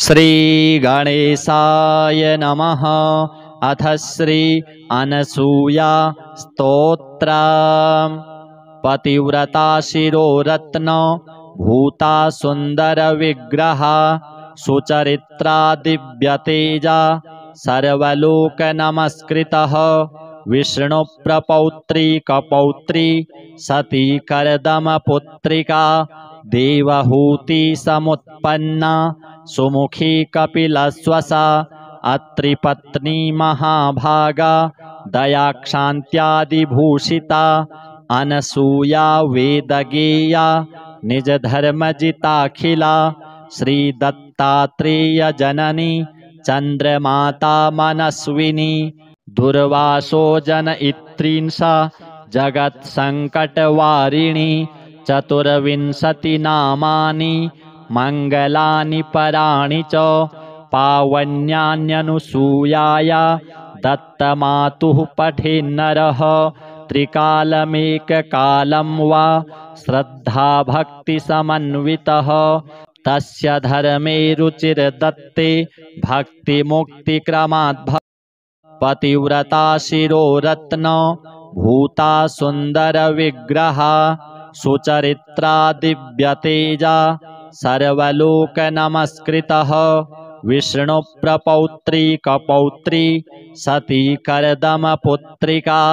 श्रीगणेशाय नमः। अथ श्री अनसूया स्तोत्रम्। पतिव्रता शिरोरत्न भूता सुंदर विग्रहा सुचरित्रा दिव्यतेजा सर्वलोक नमस्कृतः विष्णु प्रपौत्री कपौत्री सती करदम पुत्रिका देवहूति समुत्पन्ना सुमुखी कपिलश्वसा अत्रिपत्नी महाभागा दयाक्षान्त्यादिभूषिता अनसूया वेदगेया निजधर्मजिताखिला श्रीदत्तात्रेय जननी चंद्रमाता मनस्विनी दुर्वासो जनयित्रींसा जगत्संकटवारिणी चतुर्विंशति नामानि मंगलानि पराणि च पावन्यान्यनुसूयाया दत्तमातुः पठेन्नरः त्रिकालमेककालं वा श्रद्धा भक्ति समन्वितः तस्य धर्मे रुचिर्दत्ते भक्ति मुक्ति क्रमात् पतिव्रता शिरोरत्न भूता सुंदर विग्रहा सुचरित्रा दिव्यतेजा सर्वलोक नमस्कृतः विष्णु प्रपौत्री कपौत्री सती करदम पुत्रिका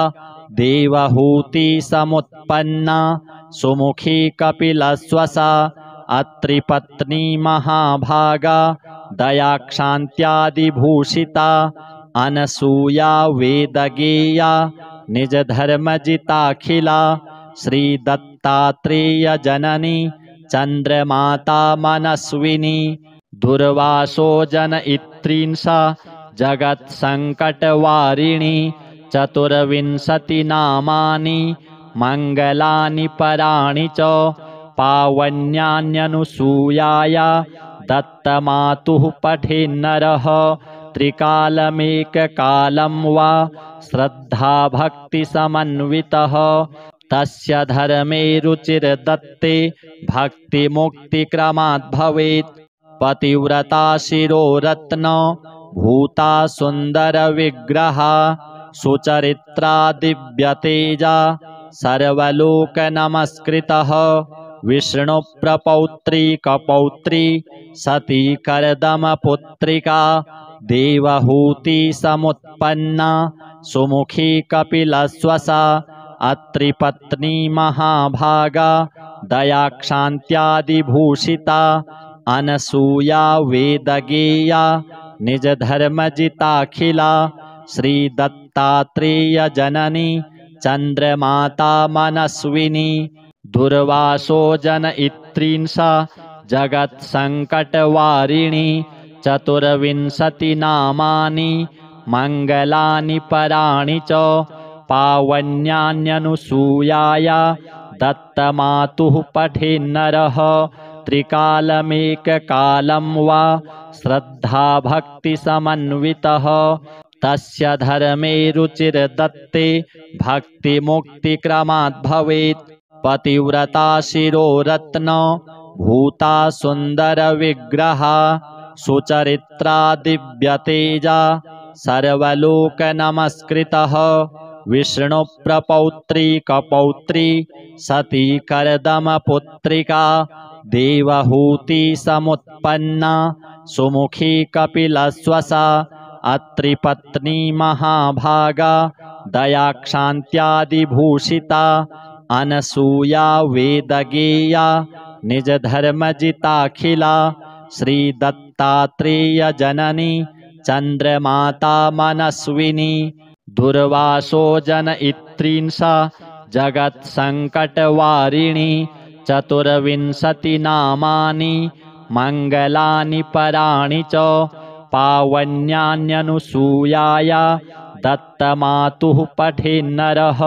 देवहूति समुत्पन्ना सुमुखी कपिलश्वसा अत्रिपत्नी महाभागा दयाक्षान्त्यादिभूषिता अनसूया वेदगेया निजधर्मजिताखिला श्रीदत्तात्रेय जननी चंद्रमाता मनस्विनी दुर्वासो जनयित्रींसा जगत्संकटवारिणी चतुर्विंशति नामानि मंगलानि पराणि च पावन्यान्यनुसूयाया दत्तमातुः पठेन्नरः त्रिकालमेककालं वा श्रद्धा भक्ति समन्वितः तस्य धर्मे रुचिर्दत्ते भक्ति मुक्ति क्रमात् भवेत् पतिव्रता शिरोरत्न भूता सुंदर विग्रहा सुचरित्रा दिव्यतेजा सर्वलोक नमस्कृतः विष्णु प्रपौत्री कपौत्री सती करदम पुत्रिका देवहूति समुत्पन्ना सुमुखी कपिलश्वसा अत्रिपत्नी महाभागा दयाक्षान्त्यादिभूषिता अनसूया वेदगेया निजधर्मजिताखिला श्रीदत्तात्रेय जननी चंद्रमाता मनस्विनी दुर्वासो जनयित्रींसा जगत्संकटवारिणी चतुर्विंशति नामानि मंगलानि पराणि च पावन्यान्यनुसूयाया दत्तमातुः पठेन्नरः त्रिकालमेककालं वा श्रद्धा भक्ति समन्वितः तस्य धर्मे रुचिर्दत्ते भक्ति मुक्ति क्रमात् भवेत् पतिव्रता शिरोरत्न भूता सुंदर विग्रहा सुचरित्रा दिव्यतेजा सर्वलोक नमस्कृतः विष्णु प्रपौत्री कपौत्री सती करदम पुत्रिका देवहूति समुत्पन्ना सुमुखी कपिलश्वसा अत्रिपत्नी महाभागा दयाक्षान्त्यादिभूषिता अनसूया वेदगेया निजधर्मजिताखिला श्रीदत्तात्रेय जननी चंद्रमाता मनस्विनी दुर्वासो जनयित्रींसा जगत्संकटवारिणी चतुर्विंशति नामानि मंगलानि पराणि च पावन्यान्यनुसूयाया दत्तमातुः पठेन्नरः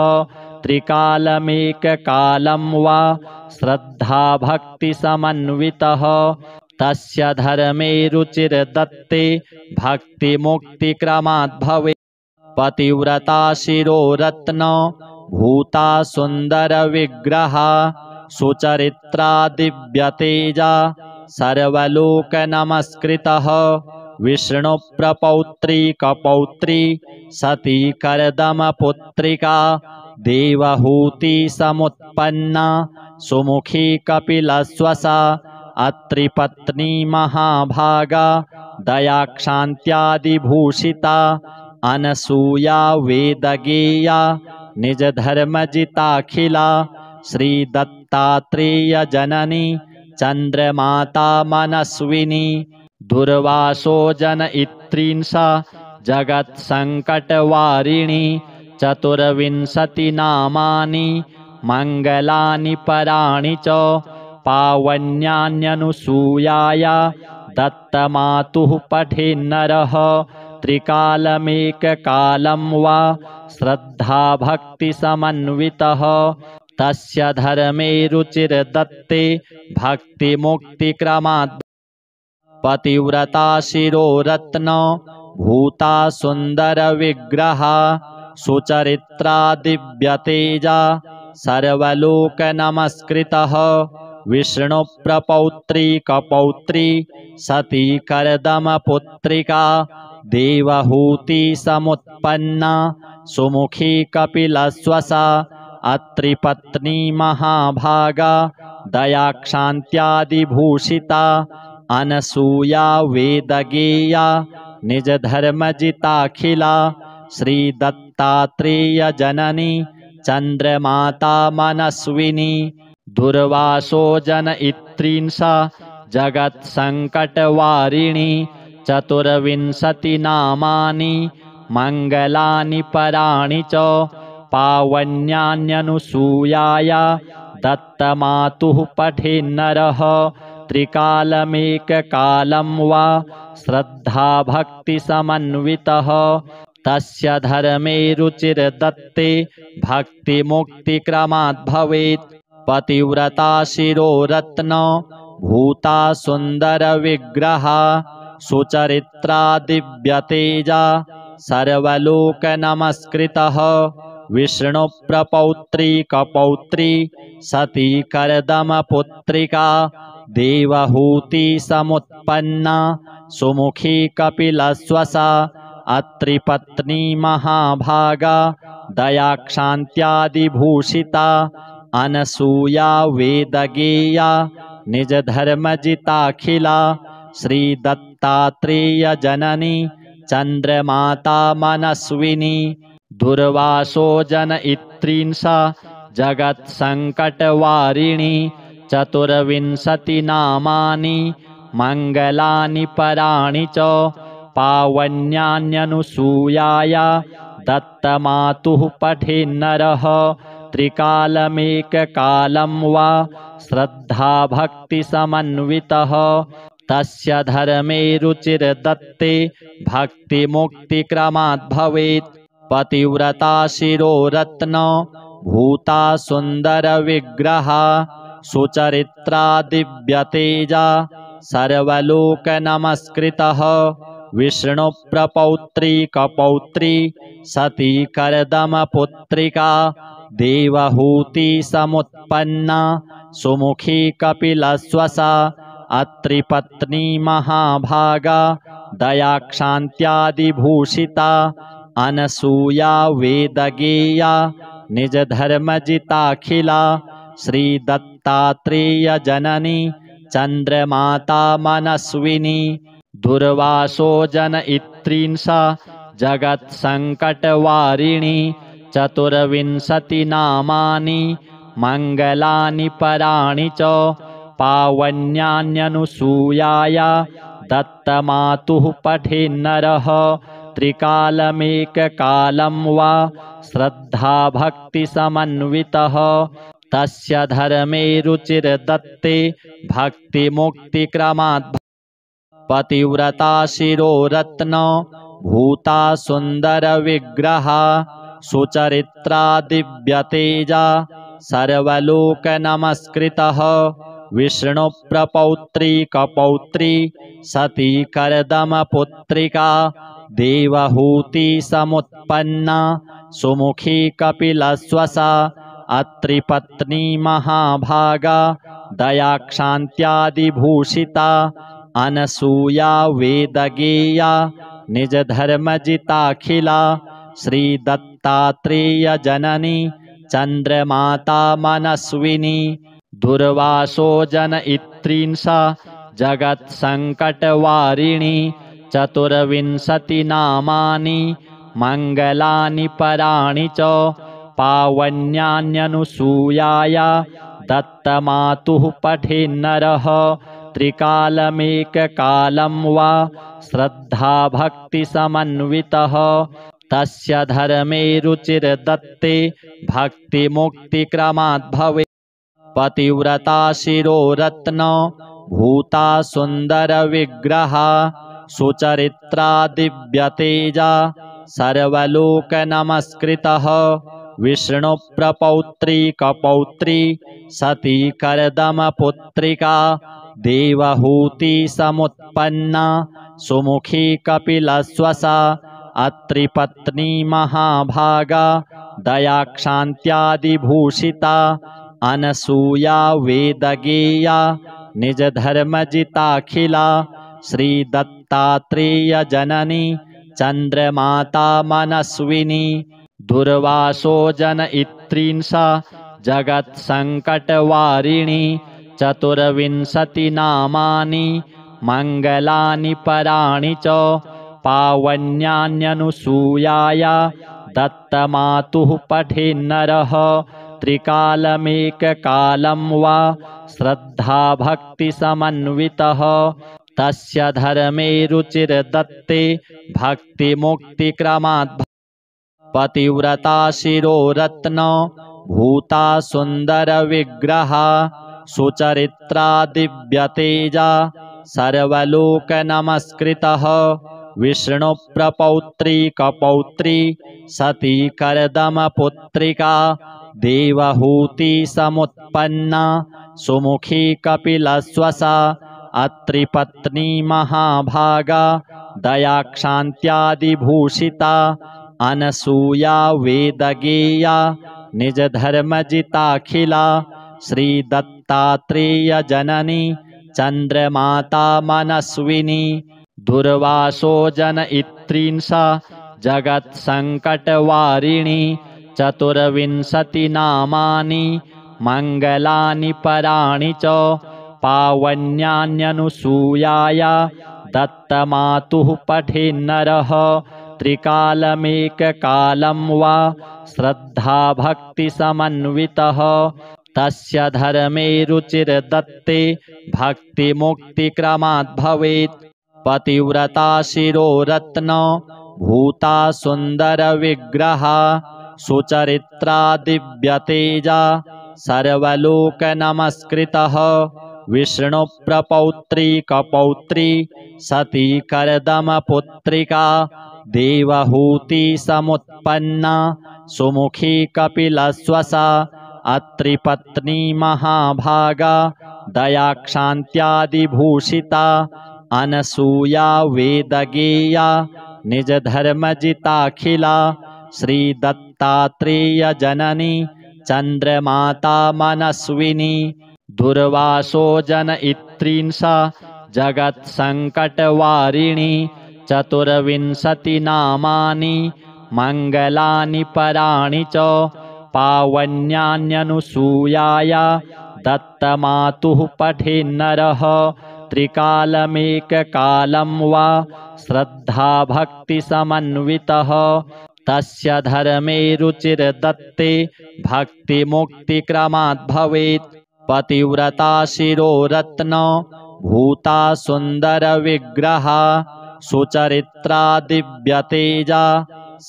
त्रिकालमेककालं वा श्रद्धा भक्ति समन्वितः तस्य धर्मे रुचिर्दत्ते भक्ति मुक्ति क्रमात् भवेत् पतिव्रता शिरोरत्न भूता सुंदर विग्रहा सुचरित्रा दिव्यतेजा सर्वलोकनमस्कृतः विष्णुप्रपौत्री कपौत्री सती कर्दमपुत्रिका देवहूति समुत्पन्ना सुमुखी कपिलश्वसा अत्रिपत्नी महाभागा दयाक्षान्त्यादिभूषिता अनसूया वेदगेया निजधर्मजिताखिला श्रीदत्तात्रेयजननी चन्द्रमाता मनस्विनी दुर्वासो जनयित्रींसा जगत्सङ्कटवारिणी चतुर्विंशतिनामानि मङ्गलानि पराणि च पावन्यान्यनुसूयाया दत्तमातुः पठेन्नरः त्रिकालमेककालं वा श्रद्धाभक्तिसमन्वितः तस्य धर्मे रुचिर्दत्ते भक्तिमुक्तिक्रमात् पतिव्रता शिरोरत्न भूता सुन्दरविग्रहा सुचरित्रा दिव्यतेजा सर्वलोकनमस्कृतः विष्णुप्रपौत्री कपौत्री सती कर्दमपुत्रिका देवहूति समुत्पन्ना सुमुखी कपिलश्वसा अत्रिपत्नी महाभागा दयाक्षान्त्यादिभूषिता अनसूया वेदगेया निजधर्मजिताखिला श्रीदत्तात्रेयजननी चन्द्रमाता मनस्विनी दुर्वासो जनयित्रींसा जगत्सङ्कटवारिणी चतुर्विंशतिनामानि मङ्गलानि पराणि च पावन्यान्यनुसूयाया दत्तमातुः पठेन्नरः त्रिकालमेककालं वा श्रद्धाभक्तिसमन्वितः तस्य धर्मे रुचिर्दत्ते भक्तिमुक्तिक्रमात् भवेत् पतिव्रता शिरोरत्न भूता सुन्दरविग्रहा सुचरित्रा दिव्यतेजा सर्वलोकनमस्कृतः विष्णुप्रपौत्री कपौत्री सती कर्दमपुत्रिका देवहूति समुत्पन्ना सुमुखी कपिलश्वसा अत्रिपत्नी महाभागा दयाक्षान्त्यादिभूषिता अनसूया वेदगेया निजधर्मजिताखिला श्रीदत्तात्रेयजननी चन्द्रमाता मनस्विनी दुर्वासो जनयित्रींसा जगत्सङ्कटवारिणी चतुर्विंशतिनामानि मङ्गलानि पराणि च पावन्यान्यनुसूयाया दत्तमातुः पठेन्नरः त्रिकालमेककालं वा श्रद्धाभक्तिसमन्वितः तस्य धर्मे रुचिर्दत्ते भक्तिमुक्तिक्रमात् भवेत् पतिव्रता शिरोरत्न भूता सुन्दरविग्रहा सुचरित्रा दिव्यतेजा सर्वलोकनमस्कृतः विष्णुप्रपौत्री कपौत्री सती कर्दमपुत्रिका देवहूति समुत्पन्ना सुमुखी कपिलश्वसा अत्रिपत्नी महाभागा दयाक्षान्त्यादिभूषिता अनसूया वेदगेया निजधर्मजिताखिला श्रीदत्तात्रेयजननी चन्द्रमाता मनस्विनी दुर्वासो जनयित्रींसा जगत्सङ्कटवारिणी चतुर्विंशतिनामानि मङ्गलानि पराणि च पावन्यान्यनुसूयाया दत्तमातुः पठेन्नरः त्रिकालमेककालं वा श्रद्धाभक्तिसमन्वितः तस्य धर्मे रुचिर्दत्ते भक्तिमुक्तिक्रमात् पतिव्रता शिरोरत्न भूता सुन्दरविग्रहा सुचरित्रा दिव्यतेजा सर्वलोकनमस्कृतः विष्णुप्रपौत्री कपौत्री सती कर्दमपुत्रिका देवहूति समुत्पन्ना सुमुखी कपिलश्वसा अत्रिपत्नी महाभागा दयाक्षान्त्यादिभूषिता अनसूया वेदगेया निजधर्मजिताखिला श्रीदत्तात्रेयजननी चन्द्रमाता मनस्विनी दुर्वासो जनयित्रींसा जगत्सङ्कटवारिणी चतुर्विंशतिनामानि मङ्गलानि पराणि च पावन्यान्यनुसूयाया दत्तमातुः पठेन्नरः त्रिकालमेककालं वा श्रद्धाभक्तिसमन्वितः तस्य धर्मे रुचिर्दत्ते भक्तिमुक्तिक्रमाद् भवेत्। पतिव्रता शिरोरत्न भूता सुन्दरविग्रहा सुचरित्रा दिव्यतेजा सर्वलोकनमस्कृतः विष्णुप्रपौत्री कपौत्री सती कर्दमपुत्रिका देवहूती समुत्पन्ना सुमुखी कपिलश्वसा अत्रिपत्नी महाभागा दयाक्षान्त्यादिभूषिता अनसूया वेदगेया निजधर्मजिताखिला श्रीदत्तात्रेयजननी चन्द्रमाता मनस्विनी दुर्वासो जनयित्रींसा जगत्सङ्कटवारिणी चतुर्विंशतिनामानि मङ्गलानि पराणि च पावन्यान्यनुसूयाया दत्तमातुः पठेन्नरः त्रिकालमेककालं वा श्रद्धाभक्तिसमन्वितः तस्य धर्मे रुचिर्दत्ते भक्तिमुक्तिक्रमाद् पतिव्रता शिरोरत्न भूता सुन्दरविग्रहा सुचरित्रा दिव्यतेजा सर्वलोकनमस्कृतः विष्णुप्रपौत्री कपौत्री सती कर्दमपुत्रिका देवहूती समुत्पन्ना सुमुखी कपिलश्वसा अत्रिपत्नी महाभागा दयाक्षान्त्यादिभूषिता अनसूया वेदगेया निजधर्मजिताखिला श्रीदत्तात्रेयजननी चन्द्रमाता मनस्विनी दुर्वासो जनयित्रींसा जगत्सङ्कटवारिणी चतुर्विंशतिनामानि मङ्गलानि पराणि च पावन्यान्यनुसूयाया दत्तमातुः पठेन्नरः त्रिकालमेककालं वा श्रद्धाभक्तिसमन्वितः तस्य धर्मे रुचिर्दत्ते भक्तिमुक्तिक्रमाद् भवेत्। पतिव्रता शिरोरत्न भूता सुन्दरविग्रहा सुचरित्रा दिव्यतेजा सर्वलोकनमस्कृतः विष्णुप्रपौत्री कपौत्री सती कर्दमपुत्रिका देवहूती समुत्पन्ना सुमुखी कपिलश्वसा अत्रिपत्नी महाभागा दयाक्षान्त्यादिभूषिता अनसूया वेदगेया निजधर्मजिताखिला श्रीदत्तात्रेयजननी चन्द्रमाता मनस्विनी दुर्वासो जनयित्रींसा जगत्सङ्कटवारिणी चतुर्विंशतिनामानि मङ्गलानि पराणि च पावन्यान्यनुसूयाया दत्तमातुः पठेन्नरः त्रिकालमेककालं वा श्रद्धाभक्तिसमन्वितः तस्य धर्मे रुचिर्दत्ते भक्तिमुक्तिक्रमाद् भवेत्। पतिव्रता शिरोरत्न भूता सुन्दरविग्रहा सुचरित्रा दिव्यतेजा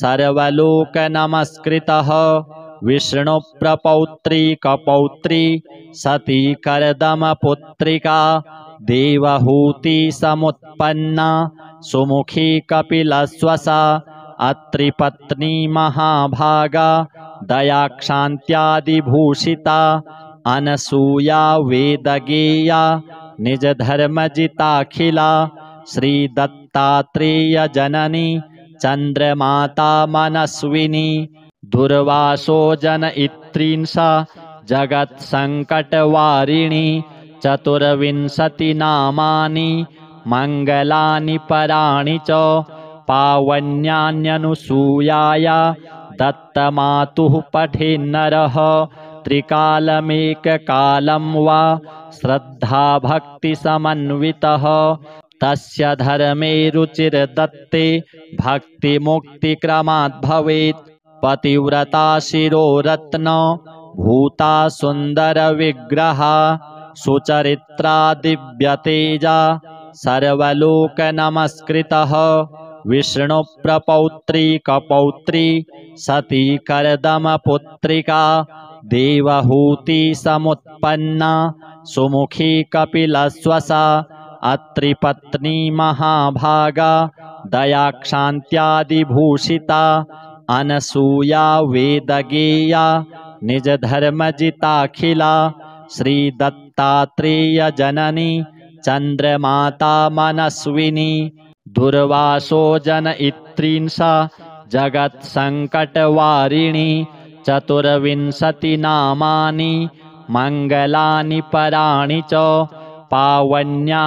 सर्वलोकनमस्कृतः विष्णुप्रपौत्री कपौत्री सती कर्दमपुत्रिका देवहूती समुत्पन्ना सुमुखी कपिलश्वसा अत्रिपत्नी महाभागा दयाक्षान्त्यादिभूषिता अनसूया वेदगेया निजधर्मजिताखिला श्रीदत्तात्रेयजननी चन्द्रमाता मनस्विनी दुर्वासो जनयित्रींसा जगत्सङ्कटवारिणि चतुर्विंशतिनामानि मङ्गलानि पराणि च पावन्यान्यनुसूयाय दत्तमातुः पठेन्नरः त्रिकालमेककालं वा श्रद्धाभक्तिसमन्वितः तस्य धर्मे रुचिर्दत्ते भक्तिमुक्तिक्रमात् भवेत्। पतिव्रता शिरोरत्न भूता सुन्दरविग्रहा सुचरित्रा दिव्यतेजा सर्वलोकनमस्कृतः विष्णुप्रपौत्री कपौत्री सती कर्दमपुत्रिका देवहूति समुत्पन्ना सुमुखी कपिलश्वसा अत्रिपत्नी महाभागा दयाक्षान्त्यादिभूषिता अनसूया वेदगेया निजधर्मजिताखिला श्रीदत्तात्रेयजननी चन्द्रमाता मनस्विनी दुर्वासो जनयित्रींसा जगत्सङ्कटवारिणि चतुर्विंशतिनामानि मङ्गलानि पराणि च पावन्यान्यनुसूयाय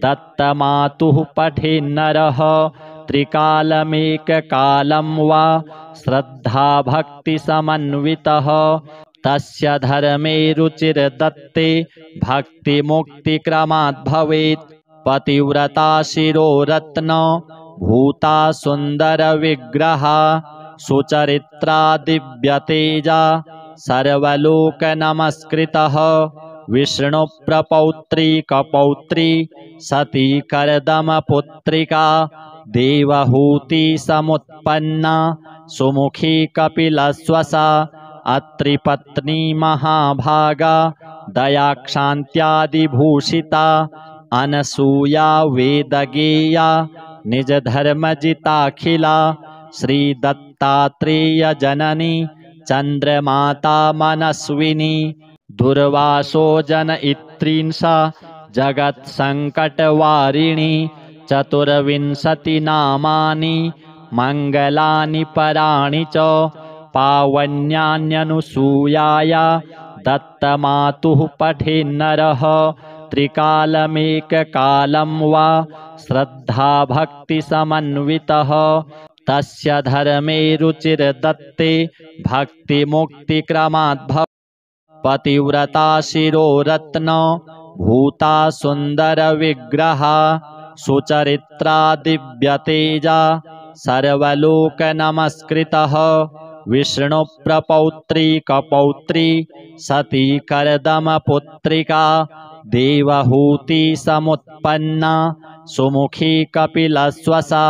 दत्तमातुः पठेन्नरः त्रिकालमेककालं वा श्रद्धाभक्तिसमन्वितः तस्य धर्मे रुचिर्दत्ते भक्तिमुक्तिक्रमात् भवेत्। पतिव्रता शिरोरत्न भूता सुन्दरविग्रहा सुचरित्रा दिव्यतेजा सर्वलोकनमस्कृतः विष्णुप्रपौत्री कपौत्री सती कर्दमपुत्रिका देवहूति समुत्पन्ना सुमुखी कपिलश्वसा अत्रिपत्नी महाभागा दयाक्षान्त्यादिभूषिता अनसूया वेदगेया निजधर्मजिताखिला श्रीदत्तात्रेयजननी चन्द्रमाता मनस्विनी दुर्वासो जनयित्रींसा जगत्सङ्कटवारिणि चतुर्विंशतिनामानि मङ्गलानि पराणि च पावन्यान्यनुसूयाय दत्तमातुः पठेन्नरः त्रिकालमेककालं वा श्रद्धाभक्तिसमन्वितः तस्य धर्मे रुचिर्दत्ते भक्तिमुक्तिक्रमात् भवेत्। पतिव्रता शिरोरत्न भूता सुन्दरविग्रहा सुचरित्रा दिव्यतेजा सर्वलोकनमस्कृतः विष्णुप्रपौत्री कपौत्री सती कर्दमपुत्रिका देवहूति समुत्पन्ना सुमुखी कपिलश्वसा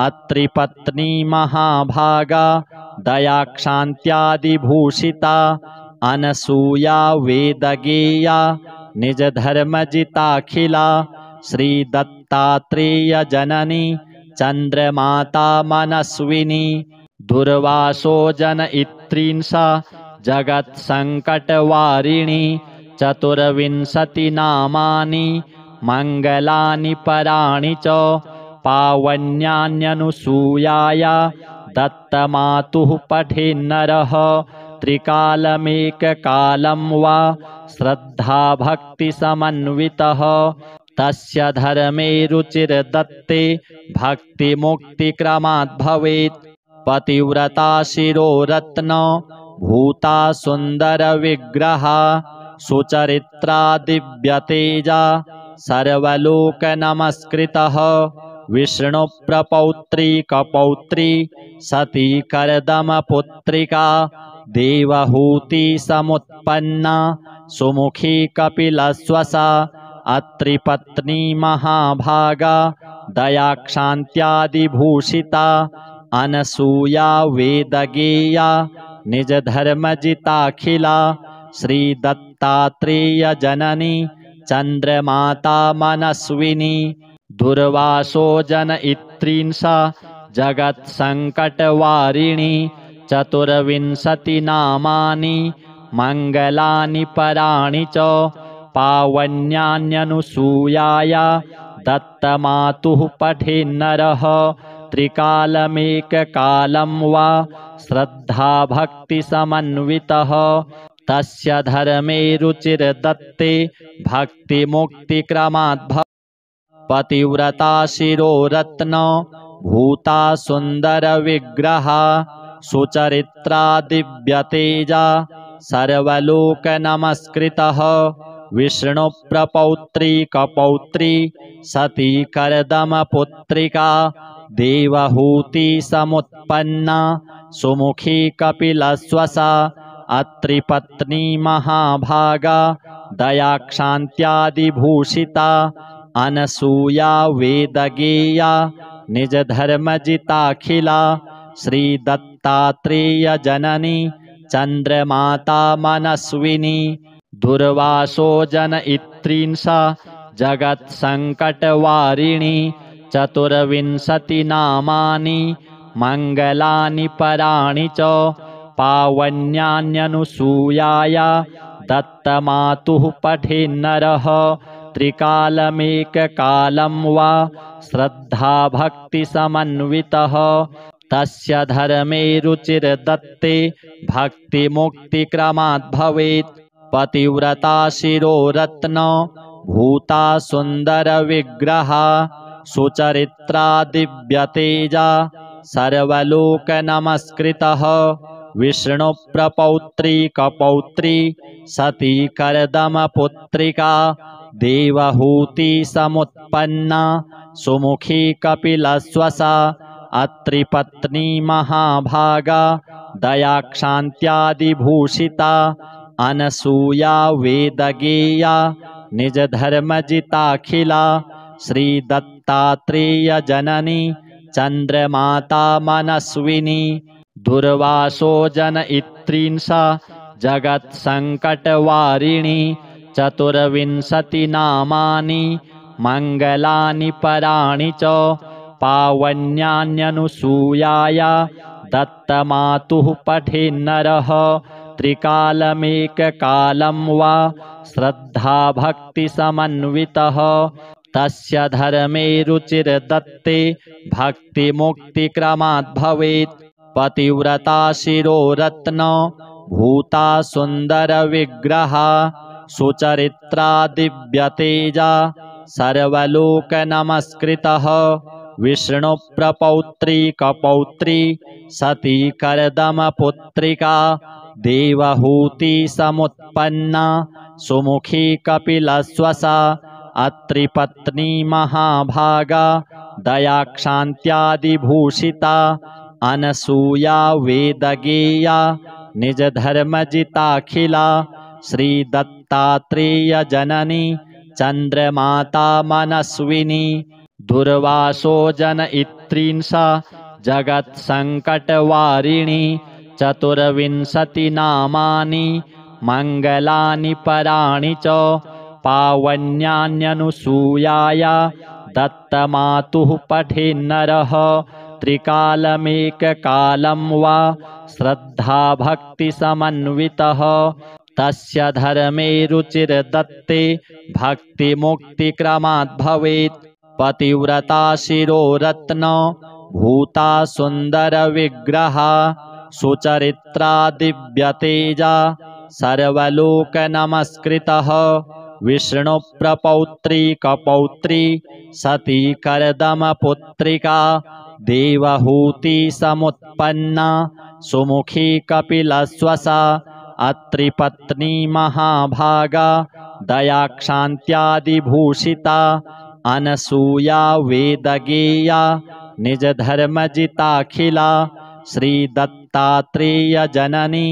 अत्रिपत्नी महाभागा दयाक्षान्त्यादिभूषिता अनसूया वेदगेया निजधर्मजिताखिला श्रीदत्तात्रेयजननी चन्द्रमाता मनस्विनी दुर्वासो जनयित्रींसा जगत्सङ्कटवारिणि चतुर्विंशतिनामानि मङ्गलानि पराणि च पावन्यान्यनुसूयाय दत्तमातुः पठेन्नरः त्रिकालमेककालं वा श्रद्धाभक्तिसमन्वितः तस्य धर्मे रुचिर्दत्ते भक्तिमुक्तिक्रमात् भवेत्। पतिव्रता शिरोरत्न भूता सुन्दरविग्रहा सुचरित्रा दिव्यतेजा सर्वलोकनमस्कृतः विष्णुप्रपौत्री कपौत्री सती कर्दमपुत्रिका देवहूति समुत्पन्ना सुमुखी कपिलश्वसा अत्रिपत्नी महाभागा दयाक्षान्त्यादिभूषिता अनसूया वेदगेया निजधर्मजिताखिला श्रीदत्तात्रेयजननी चन्द्रमाता मनस्विनी दुर्वासो जनयित्रींसा जगत्सङ्कटवारिणि चतुर्विंशतिनामानि मङ्गलानि पराणि च पावन्यान्यनुसूयाय दत्तमातुः पठेन्नरः त्रिकालमेककालं वा श्रद्धाभक्तिसमन्वितः तस्य धर्मे रुचिर्दत्ते भक्तिमुक्तिक्रमाद्भवेत् पतिव्रता शिरोरत्न भूता सुन्दरविग्रहा सुचरित्रा दिव्यतेजा सर्वलोकनमस्कृतः विष्णुप्रपौत्री कपौत्री सती कर्दमपुत्रिका देवहूति समुत्पन्ना सुमुखी कपिलश्वसा अत्रिपत्नी महाभागा दयाक्षान्त्यादिभूषिता अनसूया वेदगेया निजधर्मजिताखिला श्रीदत्तात्रेयजननी चन्द्रमाता मनस्विनी दुर्वासो जनयित्रींसा जगत्सङ्कटवारिणी चतुर्विंशतिनामानि मङ्गलानि पराणि च पावन्यान्यनुसूयाया दत्तमातुः पठेन्नरः त्रिकालमेककालं वा श्रद्धाभक्तिसमन्वितः तस्य धर्मे रुचिर्दत्ते भक्तिमुक्तिक्रमाद्भवेत् पतिव्रता शिरोरत्न भूता सुन्दरविग्रहा सुचरित्रा दिव्यतेजा सर्वलोकनमस्कृतः विष्णुप्रपौत्री कपौत्री सती कर्दमपुत्रिका देवहूति समुत्पन्ना सुमुखी कपिलश्वसा अत्रिपत्नी महाभागा दयाक्षान्त्यादिभूषिता अनसूया वेदगेया निजधर्मजिताखिला श्रीदत्तात्रेयजननी चन्द्रमाता मनस्विनी दुर्वासो जनयित्रींसा जगत्सङ्कटवारिणी चतुर्विंशतिनामानि मङ्गलानि पराणि च पावन्यान्यनुसूयाया दत्तमातुः पठेन्नरः त्रिकालमेककालं वा श्रद्धाभक्तिसमन्वितः तस्य धर्मे रुचिर्दत्ते भक्तिमुक्तिक्रमाद्भवेत् पतिव्रता शिरोरत्न भूता सुन्दरविग्रहा सुचरित्रा दिव्यतेजा सर्वलोकनमस्कृतः विष्णुप्रपौत्री कपौत्री सती कर्दमपुत्रिका देवहूति समुत्पन्ना सुमुखी कपिलश्वसा अत्रिपत्नी महाभागा दयाक्षान्त्यादिभूषिता अनसूया वेदगेया निजधर्मजिताखिला श्रीदत्तात्रेयजननी चन्द्रमाता मनस्विनी दुर्वासो जनयित्रींसा जगत्सङ्कटवारिणी चतुर्विंशतिनामानि मङ्गलानि पराणि च पावन्यान्यनुसूयाया दत्तमातुः पठेन्नरः त्रिकालमेककालं वा श्रद्धाभक्तिसमन्वितः तस्य धर्मे रुचिर्दत्ते भक्तिमुक्तिक्रमाद्भवेत् पतिव्रता शिरोरत्न भूता सुन्दरविग्रहा सुचरित्रा दिव्यतेजा सर्वलोकनमस्कृतः विष्णुप्रपौत्री कपौत्री सती कर्दमपुत्रिका देवहूति समुत्पन्ना सुमुखी कपिलश्वसा अत्रिपत्नी महाभागा दयाक्षान्त्यादिभूषिता अनसूया वेदगेया निजधर्मजिताखिला श्रीदत्तात्रेयजननी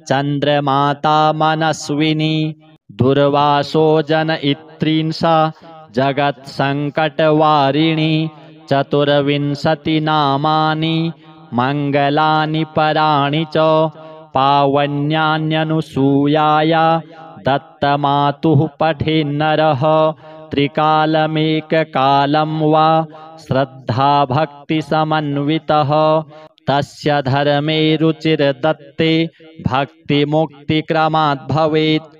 चन्द्रमाता मनस्विनी दुर्वासो जनयित्रींसा जगत्सङ्कटवारिणी चतुर्विंशतिनामानि मङ्गलानि पराणि च पावन्यान्यनुसूयाया दत्तमातुः पठेन्नरः त्रिकालमेककालं वा श्रद्धाभक्तिसमन्वितः तस्य धर्मे रुचिर्दत्ते भक्तिमुक्तिक्रमाद्भवेत्